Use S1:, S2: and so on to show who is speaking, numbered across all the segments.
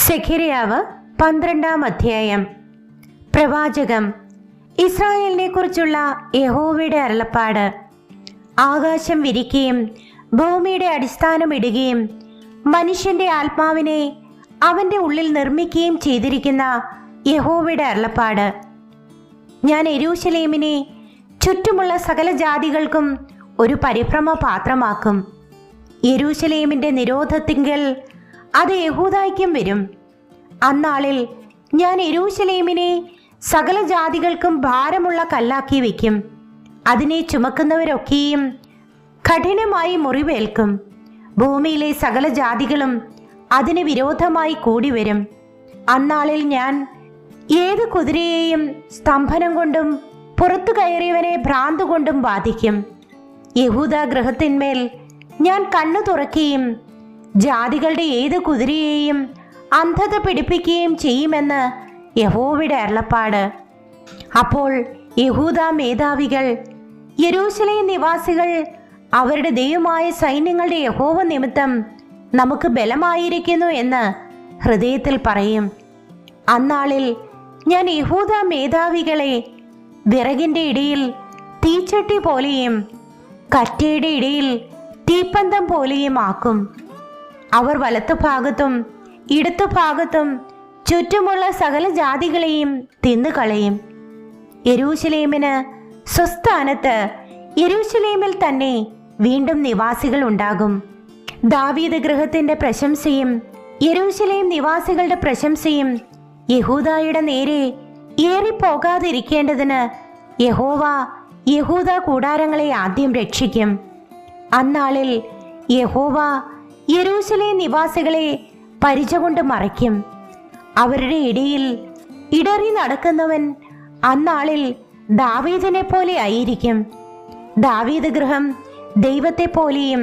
S1: സെഖര്യാവ് 12-ാം അധ്യായം. പ്രവാചകം. ഇസ്രായേലിനെ കുറിച്ചുള്ള യഹോവയുടെ അരുളപ്പാട്. ആകാശം വിരിക്കുകയും ഭൂമിയുടെ അടിസ്ഥാനം ഇടുകയും മനുഷ്യന്റെ ആത്മാവിനെ അവന്റെ ഉള്ളിൽ നിർമ്മിക്കുകയും ചെയ്തിരിക്കുന്ന യഹോവയുടെ അരുളപ്പാട്. ഞാൻ യെരൂശലേമിനെ ചുറ്റുമുള്ള സകല ജാതികൾക്കും ഒരു പരിഭ്രമ പാത്രമാക്കും. യെരൂശലേമിന്റെ നിരോധത്തിങ്കൽ അത് യഹൂദായ്ക്കും വരും. അന്നാളിൽ ഞാൻ യെരൂശലേമിനെ സകല ജാതികൾക്കും ഭാരമുള്ള കല്ലാക്കി വയ്ക്കും. അതിനെ ചുമക്കുന്നവരൊക്കെയും കഠിനമായി മുറിവേൽക്കും. ഭൂമിയിലെ സകല ജാതികളും അതിന് വിരോധമായി കൂടി വരും. അന്നാളിൽ ഞാൻ ഏത് കുതിരയെയും സ്തംഭനം കൊണ്ടും പുറത്തു കയറിയവനെ ഭ്രാന്ത് കൊണ്ടും ബാധിക്കും. യഹൂദ ഗൃഹത്തിന്മേൽ ഞാൻ കണ്ണു തുറക്കുകയും ജാതികളുടെ ഏത് കുതിരയെയും അന്ധത പിടിപ്പിക്കുകയും ചെയ്യുമെന്ന് യഹോവയുടെ അരുളപ്പാട്. അപ്പോൾ യഹൂദ മേധാവികൾ, യെരൂശലേം നിവാസികൾ അവരുടെ ദൈവമായ സൈന്യങ്ങളുടെ യഹോവ നിമിത്തം നമുക്ക് ബലമായിരിക്കുന്നു എന്ന് ഹൃദയത്തിൽ പറയും. അന്നാളിൽ ഞാൻ യഹൂദ മേധാവികളെ വിറകിന്റെ ഇടയിൽ തീച്ചട്ടി പോലെയും കറ്റയുടെ ഇടയിൽ തീപ്പന്തം പോലെയും ആക്കും. അവർ വലത്തുഭാഗത്തും ഇടത്തുഭാഗത്തും ചുറ്റുമുള്ള സകല ജാതികളെയും തിന്നുകളയും. യെരൂശലേമിന് സ്വസ്ഥാനത്ത് യെരൂശലേമിൽ തന്നെ വീണ്ടും നിവാസികൾ ഉണ്ടാകും. ദാവീദ് ഗൃഹത്തിന്റെ പ്രശംസയും യെരൂശലേം നിവാസികളുടെ പ്രശംസയും യഹൂദായുടെ നേരെ ഏറിപ്പോകാതിരിക്കേണ്ടതിന് യഹോവ യഹൂദ കൂടാരങ്ങളെ ആദ്യം രക്ഷിക്കും. അന്നാളിൽ യഹോവ യെരൂശലേം നിവാസികളെ പരിച കൊണ്ട് മറയ്ക്കും. അവരുടെ ഇടയിൽ ഇടറി നടക്കുന്നവൻ അന്നാളിൽ ദാവീദിനെ പോലെ ആയിരിക്കും. ദാവീദ് ഗൃഹം ദൈവത്തെ പോലെയും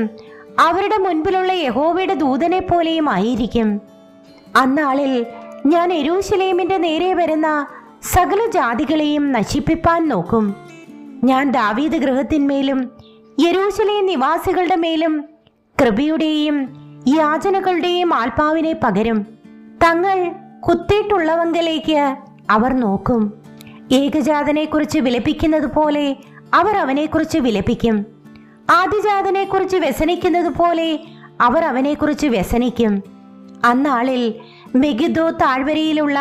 S1: അവരുടെ മുൻപിലുള്ള യഹോവയുടെ ദൂതനെ പോലെയും ആയിരിക്കും. അന്നാളിൽ ഞാൻ യെരൂശലേമിന്റെ നേരെ വരുന്ന സകല ജാതികളെയും നശിപ്പിപ്പാൻ നോക്കും. ഞാൻ ദാവീദ് ഗൃഹത്തിന്മേലും യെരൂശലേം നിവാസികളുടെ മേലും കൃപയുടെയും യാചനകളുടെയും ആത്മാവിനെ പകരും. തങ്ങൾ കുത്തിയിട്ടുള്ളവങ്കലേക്ക് അവർ നോക്കും. ഏകജാതനെ കുറിച്ച് വിലപിക്കുന്നത് പോലെ അവർ അവനെക്കുറിച്ച് വിലപിക്കും. ആദിജാതനെ കുറിച്ച് വ്യസനിക്കുന്നത് പോലെ അവർ അവനെക്കുറിച്ച് വ്യസനിക്കും. അന്നാളിൽ മെഗിദ്ദോ താഴ്വരയിലുള്ള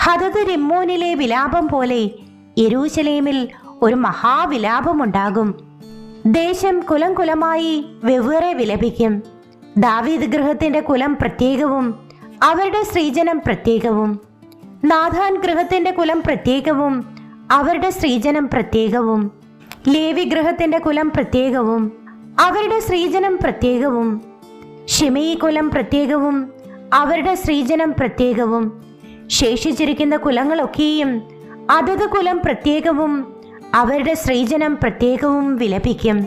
S1: ഹദദ് റിമ്മോനിലെ വിലാപം പോലെ യെരൂശലേമിൽ ഒരു മഹാവിലാപമുണ്ടാകും. ദേശം കുലം കുലമായി വെവ്വേറെ വിലപിക്കും. ദാവീദ് ഗൃഹത്തിന്റെ കുലം പ്രത്യേകവും അവരുടെ സ്ത്രീജനം പ്രത്യേകവും. നാഥാൻ ഗൃഹത്തിന്റെ കുലം പ്രത്യേകവും അവരുടെ സ്ത്രീജനം പ്രത്യേകവും. ലേവി ഗൃഹത്തിന്റെ കുലം പ്രത്യേകവും അവരുടെ സ്ത്രീജനം പ്രത്യേകവും. ശിമെയി കുലം പ്രത്യേകവും അവരുടെ സ്ത്രീജനം പ്രത്യേകവും. ശേഷിച്ചിരിക്കുന്ന കുലങ്ങളൊക്കെയും അതത് കുലം പ്രത്യേകവും അവരുടെ സ്ത്രീജനം പ്രത്യേകവും വിലപിക്കും.